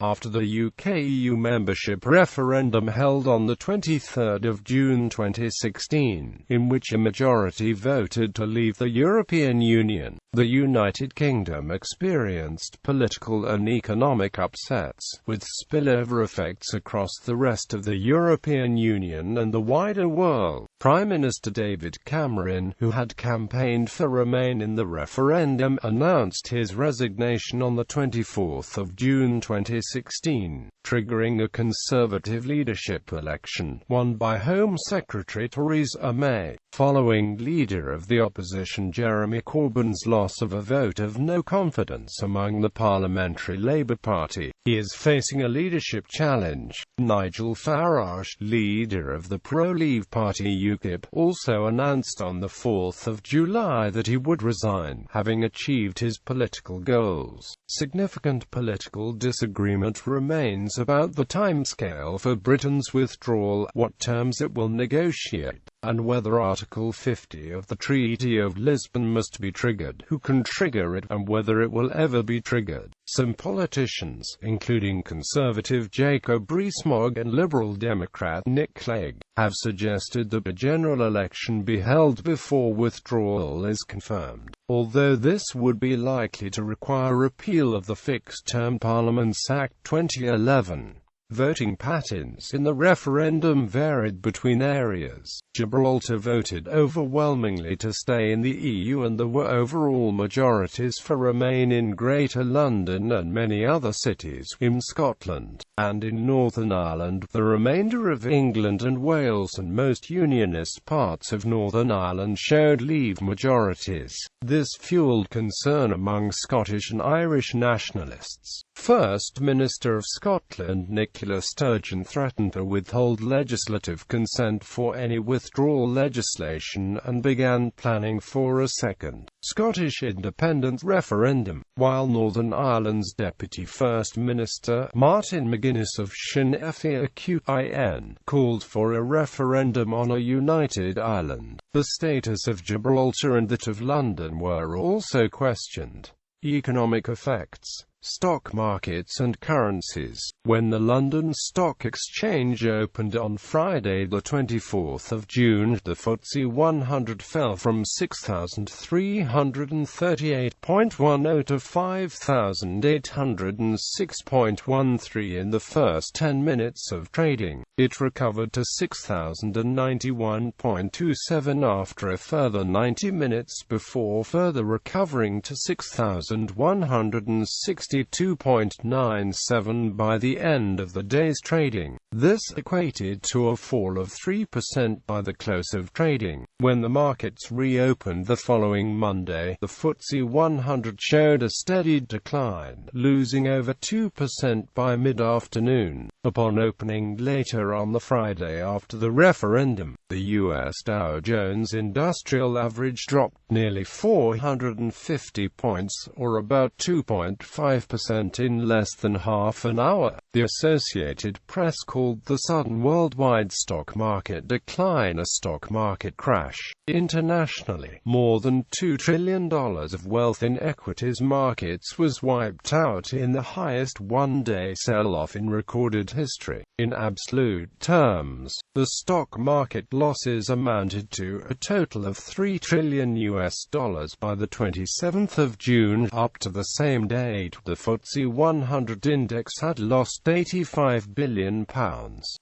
after the UK EU membership referendum held on 23 June 2016, in which a majority voted to leave the European Union. The United Kingdom experienced political and economic upsets, with spillover effects across the rest of the European Union and the wider world. Prime Minister David Cameron, who had campaigned for Remain in the referendum, announced his resignation on 24 June 2016, triggering a Conservative leadership election, won by Home Secretary Theresa May, following Leader of the Opposition Jeremy Corbyn's loss of a vote of no confidence among the Parliamentary Labour Party. He is facing a leadership challenge. Nigel Farage, leader of the pro-Leave party UKIP, also announced on 4 July that he would resign, having achieved his political goals. Significant political disagreement remains about the timescale for Britain's withdrawal, what terms it will negotiate, and whether Article 50 of the Treaty of Lisbon must be triggered, who can trigger it, and whether it will ever be triggered. Some politicians, including Conservative Jacob Rees-Mogg and Liberal Democrat Nick Clegg, have suggested that a general election be held before withdrawal is confirmed, although this would be likely to require repeal of the Fixed-Term Parliaments Act 2011. Voting patterns in the referendum varied between areas. Gibraltar voted overwhelmingly to stay in the EU, and there were overall majorities for Remain in Greater London and many other cities, in Scotland, and in Northern Ireland, the remainder of England and Wales and most unionist parts of Northern Ireland showed Leave majorities. This fueled concern among Scottish and Irish nationalists. First Minister of Scotland Nicola Sturgeon threatened to withhold legislative consent for any withdrawal legislation and began planning for a second Scottish independence referendum, while Northern Ireland's Deputy First Minister, Martin McGuinness of Sinn Féin, called for a referendum on a united Ireland. The status of Gibraltar and that of London were also questioned. Economic effects. Stock markets and currencies. When the London Stock Exchange opened on Friday 24 June, the FTSE 100 fell from 6,338.10 to 5,806.13 in the first 10 minutes of trading. It recovered to 6,091.27 after a further 90 minutes before further recovering to 6,162.97 by the end of the day's trading. This equated to a fall of 3% by the close of trading. When the markets reopened the following Monday, the FTSE 100 showed a steady decline, losing over 2% by mid-afternoon. Upon opening later on the Friday after the referendum, the U.S. Dow Jones Industrial Average dropped nearly 450 points, or about 2.5% in less than half an hour. The Associated Press called the sudden worldwide stock market decline a stock market crash. Internationally, more than $2 trillion of wealth in equities markets was wiped out in the highest one-day sell-off in recorded history. In absolute terms, the stock market losses amounted to a total of $3 trillion by the 27th of June. Up to the same date, the FTSE 100 index had lost £85 billion.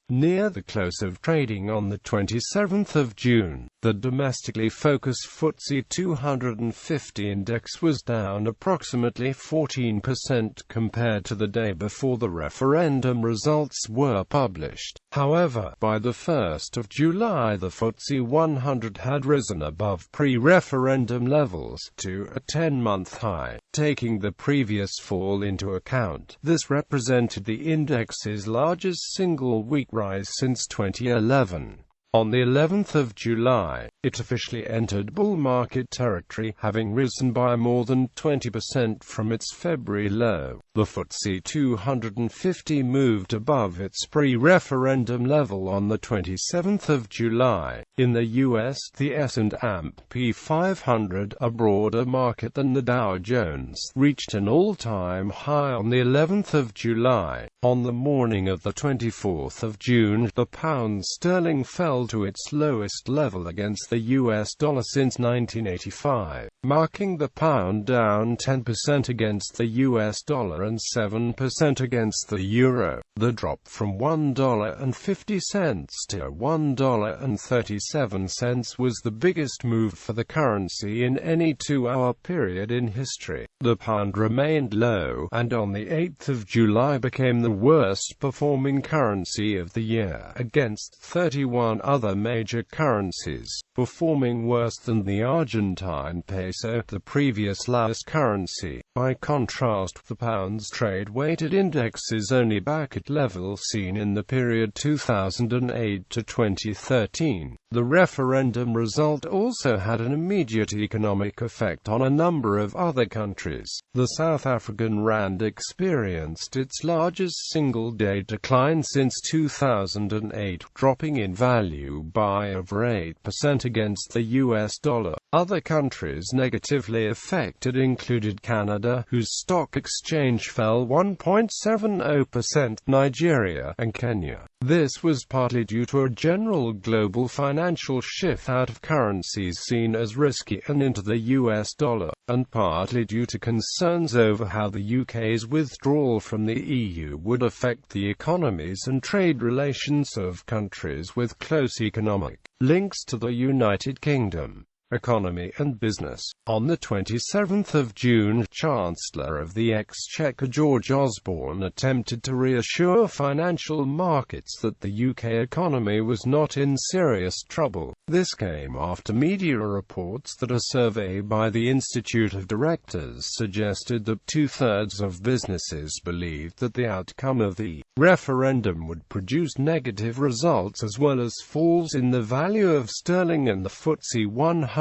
Near the close of trading on the 27th of June, the domestically focused FTSE 250 index was down approximately 14% compared to the day before the referendum results were published. However, by the 1st of July the FTSE 100 had risen above pre-referendum levels to a 10-month high. Taking the previous fall into account, this represented the index's largest single-week rise since 2011. On the 11th of July, it officially entered bull market territory, having risen by more than 20% from its February low. The FTSE 250 moved above its pre-referendum level on the 27th of July. In the US, the S&P 500, a broader market than the Dow Jones, reached an all-time high on the 11th of July. On the morning of the 24th of June, the pound sterling fell to its lowest level against the US dollar since 1985, marking the pound down 10% against the US dollar and 7% against the euro. The drop from $1.50 to $1.37 was the biggest move for the currency in any 2-hour period in history. The pound remained low, and on the 8th of July became the worst performing currency of the year, against 31 other major currencies, performing worse than the Argentine peso, the previous lowest currency. By contrast, the pound's trade-weighted index is only back at levels seen in the period 2008 to 2013. The referendum result also had an immediate economic effect on a number of other countries. The South African rand experienced its largest single-day decline since 2008, dropping in value by over 8% against the US dollar. Other countries negatively affected included Canada, whose stock exchange fell 1.70%, Nigeria, and Kenya. This was partly due to a general global financial shift out of currencies seen as risky and into the US dollar, and partly due to concerns over how the UK's withdrawal from the EU would affect the economies and trade relations of countries with close economic links to the United Kingdom. Economy and business. On the 27th of June, Chancellor of the Exchequer George Osborne attempted to reassure financial markets that the UK economy was not in serious trouble. This came after media reports that a survey by the Institute of Directors suggested that 2/3 of businesses believed that the outcome of the referendum would produce negative results as well as falls in the value of sterling and the FTSE 100.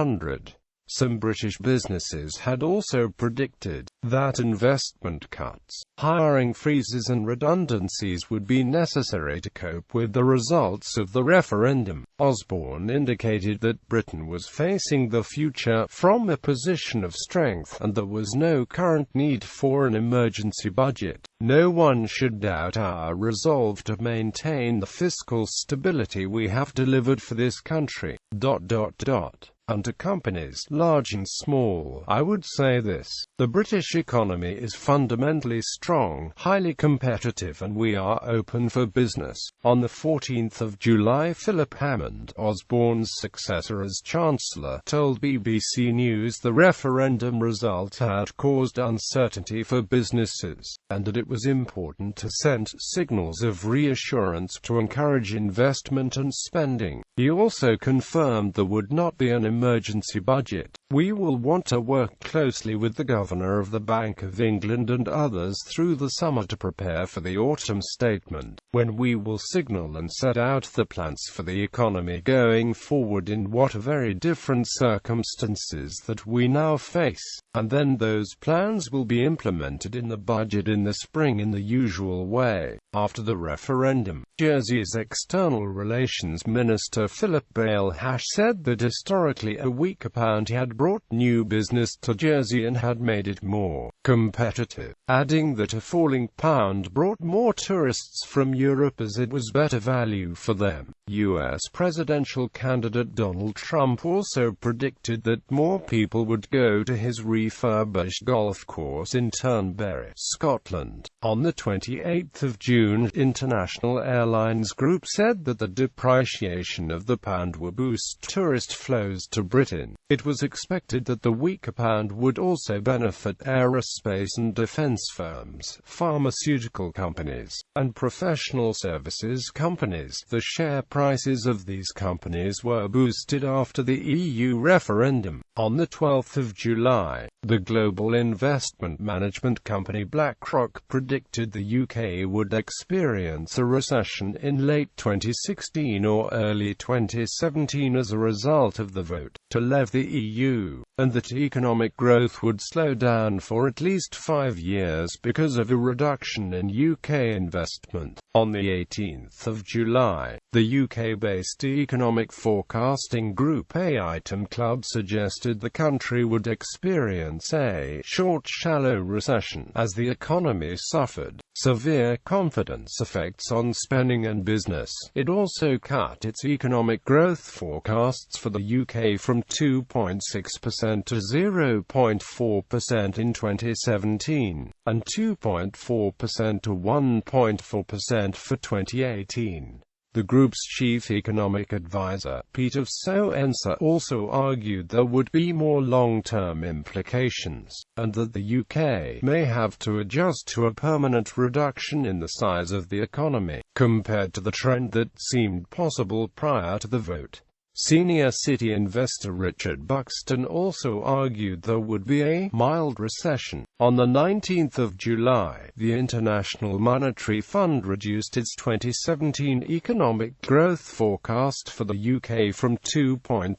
Some British businesses had also predicted that investment cuts, hiring freezes and redundancies would be necessary to cope with the results of the referendum. Osborne indicated that Britain was facing the future from a position of strength, and there was no current need for an emergency budget. No one should doubt our resolve to maintain the fiscal stability we have delivered for this country. And to companies, large and small, I would say this: the British economy is fundamentally strong, highly competitive, and we are open for business. On the 14th of July, Philip Hammond, Osborne's successor as Chancellor, told BBC News the referendum result had caused uncertainty for businesses, and that it was important to send signals of reassurance to encourage investment and spending. He also confirmed there would not be an emergency budget. We will want to work closely with the Governor of the Bank of England and others through the summer to prepare for the autumn statement, when we will signal and set out the plans for the economy going forward in what are very different circumstances that we now face. And then those plans will be implemented in the budget in the spring in the usual way. After the referendum, Jersey's External Relations Minister Philip Bale-Hash said that historically a weaker pound had brought new business to Jersey and had made it more competitive, adding that a falling pound brought more tourists from Europe as it was better value for them. US presidential candidate Donald Trump also predicted that more people would go to his refurbished golf course in Turnberry, Scotland. On the 28th of June, International Airlines Group said that the depreciation of the pound would boost tourist flows to Britain. It was expected that the weaker pound would also benefit aerospace and defense firms, pharmaceutical companies, and professional services companies. The share prices of these companies were boosted after the EU referendum. On the 12th of July, the global investment management company BlackRock predicted the UK would experience a recession in late 2016 or early 2017 as a result of the vote to leave the EU, and that economic growth would slow down for at least 5 years because of a reduction in UK investment. On the 18th of July, the UK-based economic forecasting group A Item Club suggested the country would experience a short, shallow recession as the economy suffered severe confidence effects on spending and business. It also cut its economic growth forecasts for the UK from 2.6% to 0.4% in 2017, and 2.4% to 1.4% for 2018. The group's chief economic advisor, Peter Soenser, also argued there would be more long-term implications, and that the UK may have to adjust to a permanent reduction in the size of the economy, compared to the trend that seemed possible prior to the vote. Senior City investor Richard Buxton also argued there would be a mild recession. On the 19th of July, the International Monetary Fund reduced its 2017 economic growth forecast for the UK from 2.2%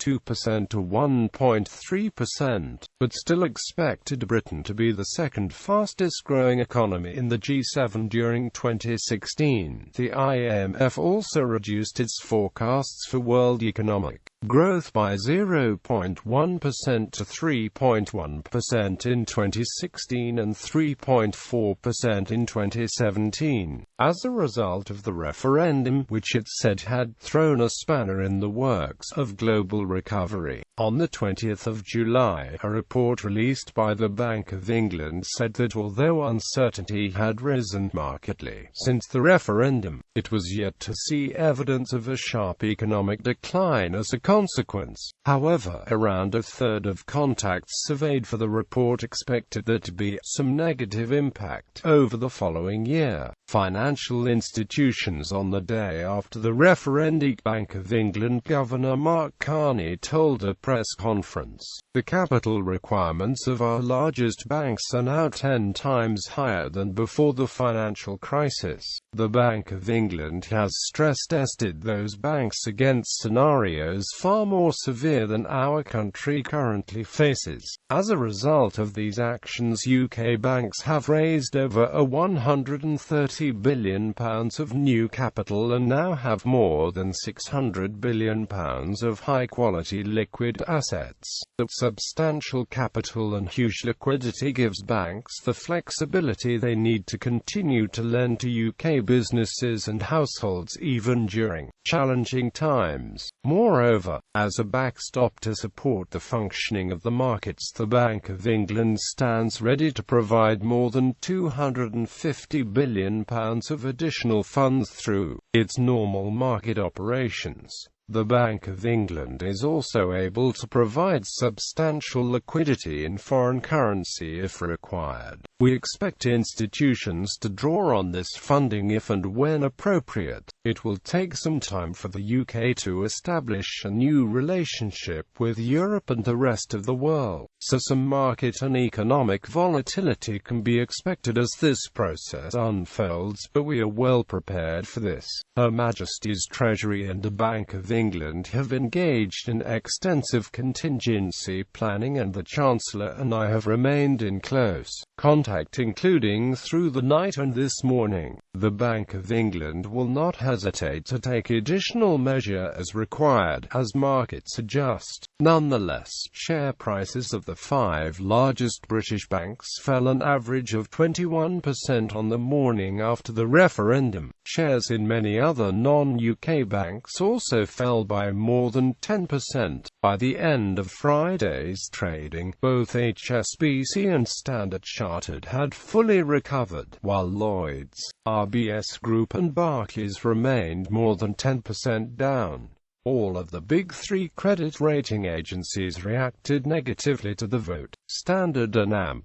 to 1.3%, but still expected Britain to be the second fastest growing economy in the G7 during 2016. The IMF also reduced its forecasts for world economic growth by 0.1% to 3.1% in 2016 and 3.4% in 2017, as a result of the referendum, which it said had thrown a spanner in the works of global recovery. On the 20th of July, a report released by the Bank of England said that although uncertainty had risen markedly since the referendum, it was yet to see evidence of a sharp economic decline as a consequence. However, around a third of contacts surveyed for the report expected there to be some negative impact over the following year. Financial institutions. On the day after the referendum, Bank of England Governor Mark Carney told a press conference, "The capital requirements of our largest banks are now 10 times higher than before the financial crisis. The Bank of England has stress-tested those banks against scenarios far more severe than our country currently faces. As a result of these actions, UK banks have raised over £130 billion of new capital and now have more than £600 billion of high-quality liquid assets. The substantial capital and huge liquidity gives banks the flexibility they need to continue to lend to UK businesses and households even during challenging times. Moreover, as a backstop to support the functioning of the markets, the Bank of England stands ready to provide more than £250 billion of additional funds through its normal market operations. The Bank of England is also able to provide substantial liquidity in foreign currency if required. We expect institutions to draw on this funding if and when appropriate. It will take some time for the UK to establish a new relationship with Europe and the rest of the world, so some market and economic volatility can be expected as this process unfolds, but we are well prepared for this. Her Majesty's Treasury and the Bank of England have engaged in extensive contingency planning, and the Chancellor and I have remained in close contact, including through the night and this morning. The Bank of England will not hesitate to take additional measure as required as markets adjust. Nonetheless, share prices of the 5 largest British banks fell an average of 21% on the morning after the referendum. Shares in many other non-UK banks also fell by more than 10%. By the end of Friday's trading, both HSBC and Standard Chartered had fully recovered, while Lloyds, RBS Group and Barclays remained more than 10% down. All of the big 3 credit rating agencies reacted negatively to the vote. Standard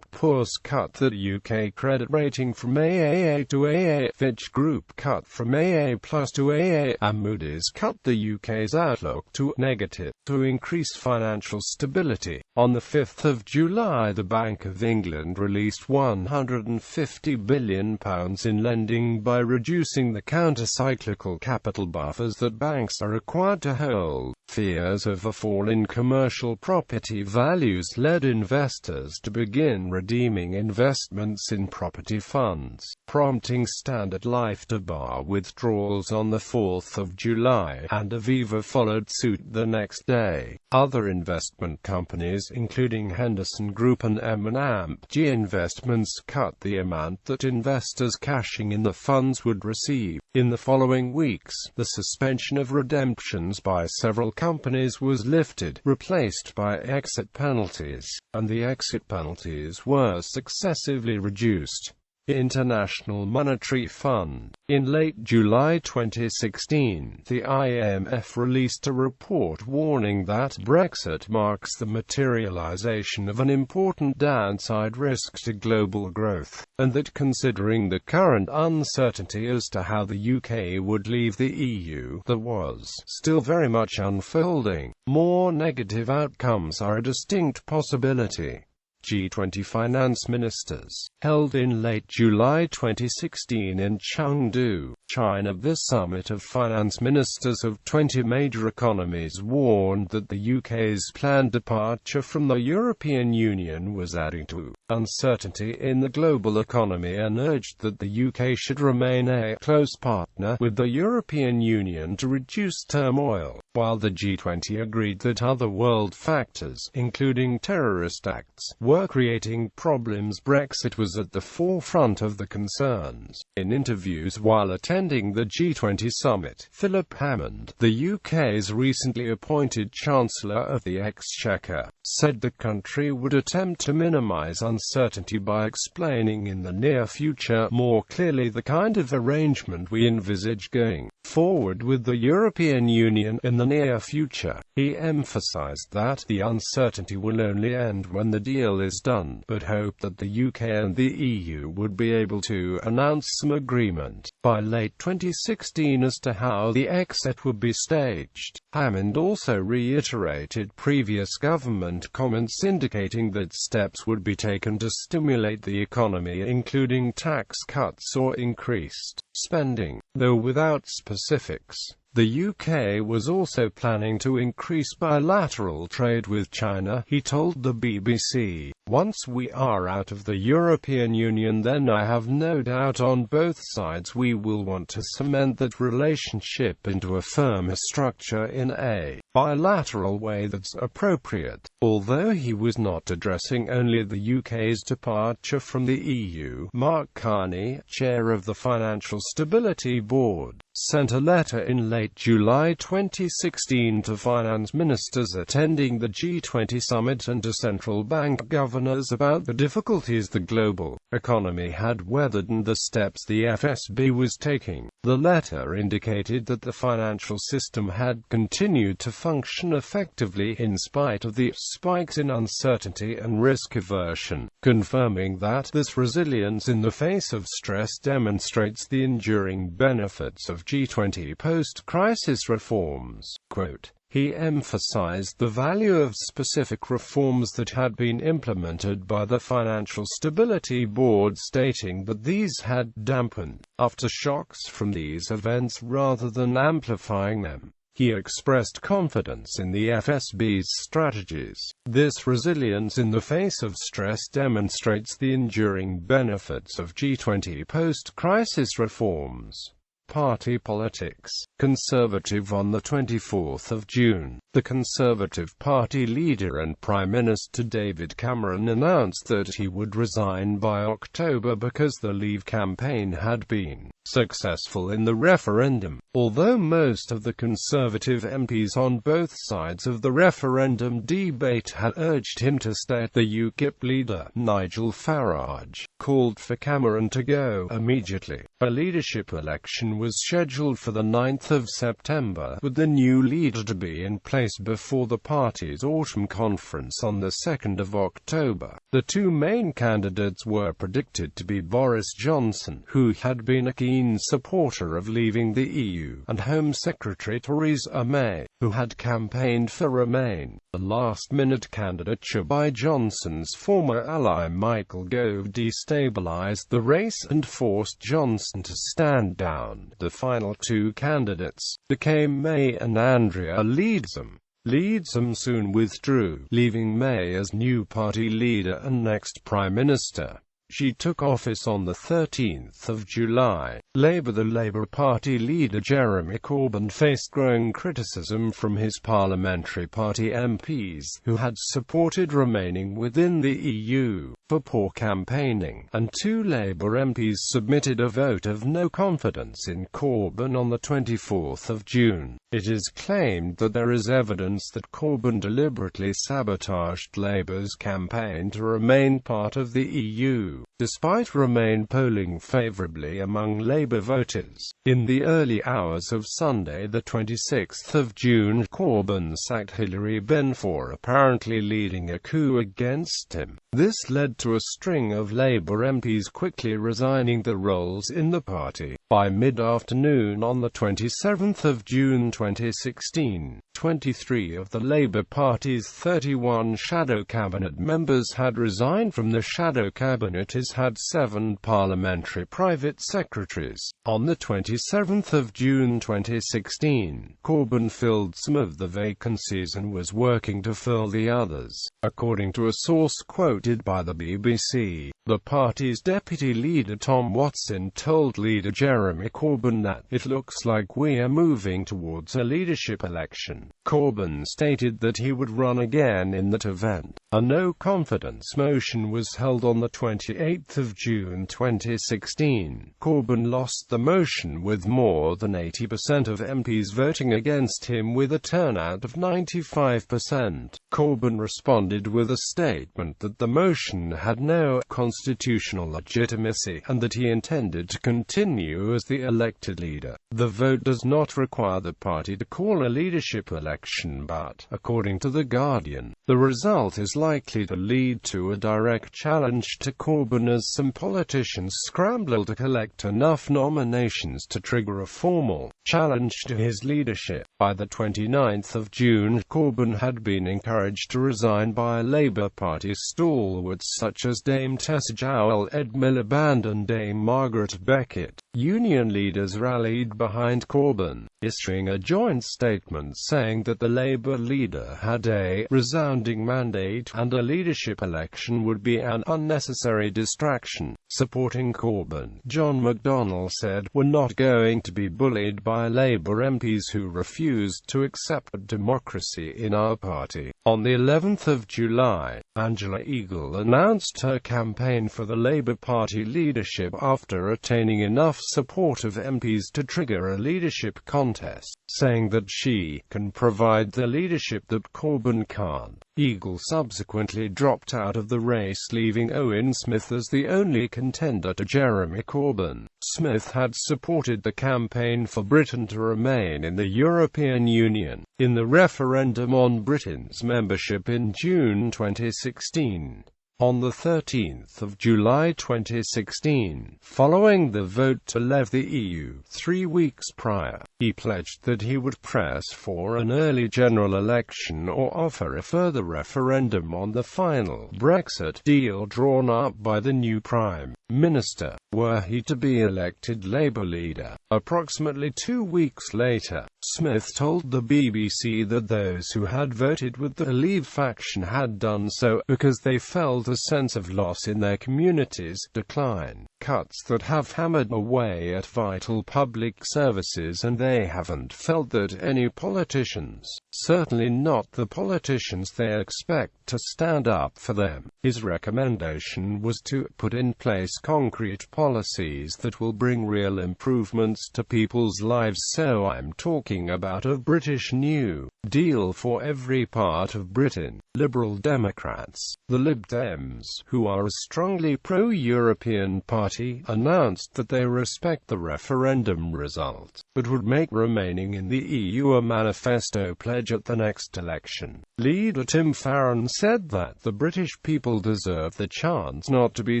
& Poor's cut the UK credit rating from AAA to AA, Fitch Group cut from AA+ to AA, and Moody's cut the UK's outlook to negative, to increase financial stability. On the 5th of July, the Bank of England released £150 billion in lending by reducing the counter-cyclical capital buffers that banks are required to hold. Fears of a fall in commercial property values led investors to begin redeeming investments in property funds, prompting Standard Life to bar withdrawals on the 4th of July, and Aviva followed suit the next day. Other investment companies, including Henderson Group and M&G Investments, cut the amount that investors cashing in the funds would receive. In the following weeks, the suspension of redemptions by several companies was lifted, replaced by exit penalties, and the exit penalties were successively reduced. International Monetary Fund. In late July 2016, the IMF released a report warning that Brexit marks the materialization of an important downside risk to global growth, and that considering the current uncertainty as to how the UK would leave the EU, that was still very much unfolding. More negative outcomes are a distinct possibility. G20 finance ministers, held in late July 2016 in Chengdu, China. This summit of finance ministers of 20 major economies warned that the UK's planned departure from the European Union was adding to uncertainty in the global economy, and urged that the UK should remain a close partner with the European Union to reduce turmoil, while the G20 agreed that other world factors, including terrorist acts, were creating problems. Brexit was at the forefront of the concerns. In interviews while attending the G20 summit, Philip Hammond, the UK's recently appointed Chancellor of the Exchequer, said the country would attempt to minimise uncertainty by explaining in the near future more clearly the kind of arrangement we envisage going forward with the European Union in the near future. He emphasised that the uncertainty will only end when the deal is done, but hoped that the UK and the EU would be able to announce some agreement by late 2016 as to how the exit would be staged. Hammond also reiterated previous government comments indicating that steps would be taken to stimulate the economy, including tax cuts or increased spending, though without specifics. The UK was also planning to increase bilateral trade with China, he told the BBC. Once we are out of the European Union, then I have no doubt on both sides we will want to cement that relationship into a firmer structure in a bilateral way that's appropriate. Although he was not addressing only the UK's departure from the EU, Mark Carney, chair of the Financial Stability Board, sent a letter in late July 2016 to finance ministers attending the G20 summit and to central bank governors about the difficulties the global economy had weathered and the steps the FSB was taking. The letter indicated that the financial system had continued to function effectively in spite of the spikes in uncertainty and risk aversion, confirming that this resilience in the face of stress demonstrates the enduring benefits of G20 post-crisis reforms. Quote, he emphasized the value of specific reforms that had been implemented by the Financial Stability Board, stating that these had dampened aftershocks from these events rather than amplifying them. He expressed confidence in the FSB's strategies. This resilience in the face of stress demonstrates the enduring benefits of G20 post-crisis reforms. Party politics. Conservative. On the 24th of June, the Conservative Party leader and Prime Minister David Cameron announced that he would resign by October because the Leave campaign had been successful in the referendum. Although most of the Conservative MPs on both sides of the referendum debate had urged him to stay, the UKIP leader, Nigel Farage, called for Cameron to go immediately. A leadership election was scheduled for the 9th of September, with the new leader to be in place place before the party's autumn conference on the 2nd of October. The two main candidates were predicted to be Boris Johnson, who had been a keen supporter of leaving the EU, and Home Secretary Theresa May, who had campaigned for Remain. The last-minute candidature by Johnson's former ally Michael Gove destabilized the race and forced Johnson to stand down. The final two candidates became May and Andrea Leadsom. Leadsom soon withdrew, leaving May as new party leader and next Prime Minister. She took office on the 13th of July. The Labour Party leader Jeremy Corbyn faced growing criticism from his parliamentary party MPs, who had supported remaining within the EU, for poor campaigning, and two Labour MPs submitted a vote of no confidence in Corbyn on the 24th of June. It is claimed that there is evidence that Corbyn deliberately sabotaged Labour's campaign to remain part of the EU, despite Remain polling favourably among Labour voters. In the early hours of Sunday the 26th of June, Corbyn sacked Hilary Benn for apparently leading a coup against him. This led to a string of Labour MPs quickly resigning their roles in the party. By mid-afternoon on the 27th of June 2016, 23 of the Labour Party's 31 shadow cabinet members had resigned from the shadow cabinet, as had 7 parliamentary private secretaries. On the 27th of June 2016, Corbyn filled some of the vacancies and was working to fill the others. According to a source quoted by the BBC, the party's deputy leader Tom Watson told leader Jeremy Corbyn that, "It looks like we are moving towards a leadership election." Corbyn stated that he would run again in that event. A no-confidence motion was held on the 28th of June 2016. Corbyn lost the motion with more than 80% of MPs voting against him, with a turnout of 95%. Corbyn responded with a statement that the motion had no constitutional legitimacy, and that he intended to continue as the elected leader. The vote does not require the party to call a leadership election, but, according to The Guardian, the result is likely to lead to a direct challenge to Corbyn, as some politicians scramble to collect enough nominations to trigger a formal challenge to his leadership. By the 29th of June, Corbyn had been encouraged to resign by Labour Party stalwarts such as Dame Tessa Jowell, Ed Miliband and Dame Margaret Beckett. Union leaders rallied behind Corbyn, issuing a joint statement saying that the Labour leader had a resounding mandate, and a leadership election would be an unnecessary distraction. Supporting Corbyn, John McDonnell said, "We're not going to be bullied by Labour MPs who refused to accept democracy in our party." On the 11th of July, Angela Eagle announced her campaign for the Labour Party leadership after attaining enough support of MPs to trigger a leadership contest, saying that she can provide the leadership that Corbyn can't. Eagle subsequently dropped out of the race, leaving Owen Smith as the only contender to Jeremy Corbyn. Smith had supported the campaign for Britain to remain in the European Union in the referendum on Britain's membership in June 2016. On the 13th of July 2016, following the vote to leave the EU 3 weeks prior, he pledged that he would press for an early general election or offer a further referendum on the final Brexit deal drawn up by the new Prime Minister, were he to be elected Labour leader. Approximately 2 weeks later, Smith told the BBC that those who had voted with the Leave faction had done so because they felt a sense of loss in their communities, decline, cuts that have hammered away at vital public services, and they haven't felt that any politicians, certainly not the politicians they expect to stand up for them. His recommendation was to put in place concrete policies that will bring real improvements to people's lives. So I'm talking about a British New Deal for every part of Britain. Liberal Democrats, the Lib Dems, who are a strongly pro-European party, announced that they respect the referendum result, but would make remaining in the EU a manifesto pledge at the next election. Leader Tim Farron said that the British people deserve the chance not to be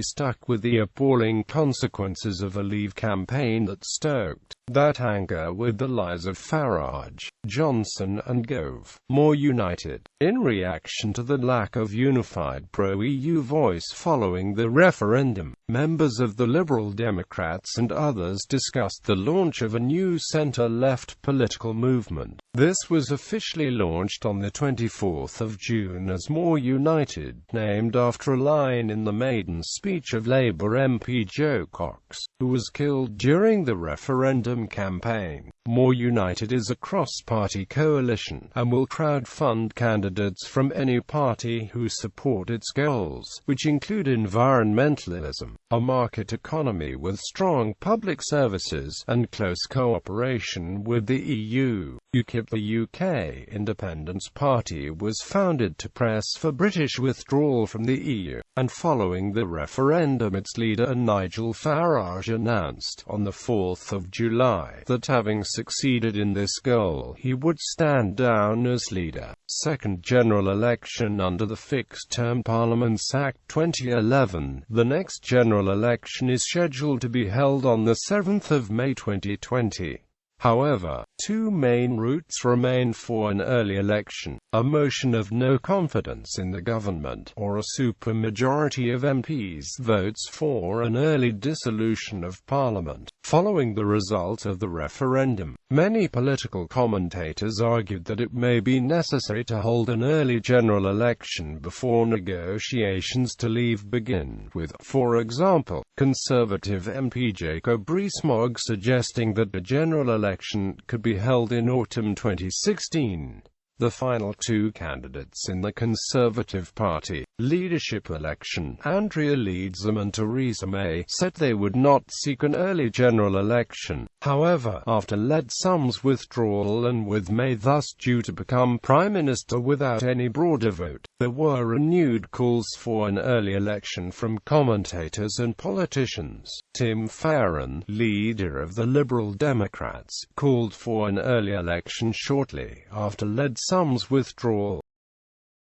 stuck with the appalling consequences of a Leave campaign that stoked that anger with the lies of Farage, Johnson and Gove. More united. In reaction to the lack of unified pro-EU voice following the referendum, members of the Liberal Democrats and others discussed the launch of a new centre-left political movement. This was officially launched on the 24th of June as More United, named after a line in the maiden speech of Labour MP Jo Cox, who was killed during the referendum campaign. More United is a cross-party coalition, and will crowdfund candidates from any party who support its goals, which include environmentalism, a market economy with strong public services, and close cooperation with the EU. UKIP, the UK Independence Party, was founded to press for British withdrawal from the EU, and following the referendum its leader Nigel Farage announced, on the 4th of July, that having succeeded in this goal, he would stand down as leader. Second general election under the Fixed-Term Parliaments Act 2011. The next general election is scheduled to be held on the 7th of May 2020. However, two main routes remain for an early election: a motion of no confidence in the government, or a supermajority of MPs votes for an early dissolution of Parliament. Following the result of the referendum, many political commentators argued that it may be necessary to hold an early general election before negotiations to leave begin, with, for example, Conservative MP Jacob Rees-Mogg suggesting that a general election could be held in autumn 2016. The final two candidates in the Conservative Party leadership election, Andrea Leadsom and Theresa May, said they would not seek an early general election. However, after Leadsom's withdrawal and with May thus due to become Prime Minister without any broader vote, there were renewed calls for an early election from commentators and politicians. Tim Farron, leader of the Liberal Democrats, called for an early election shortly after Leadsom's withdrawal.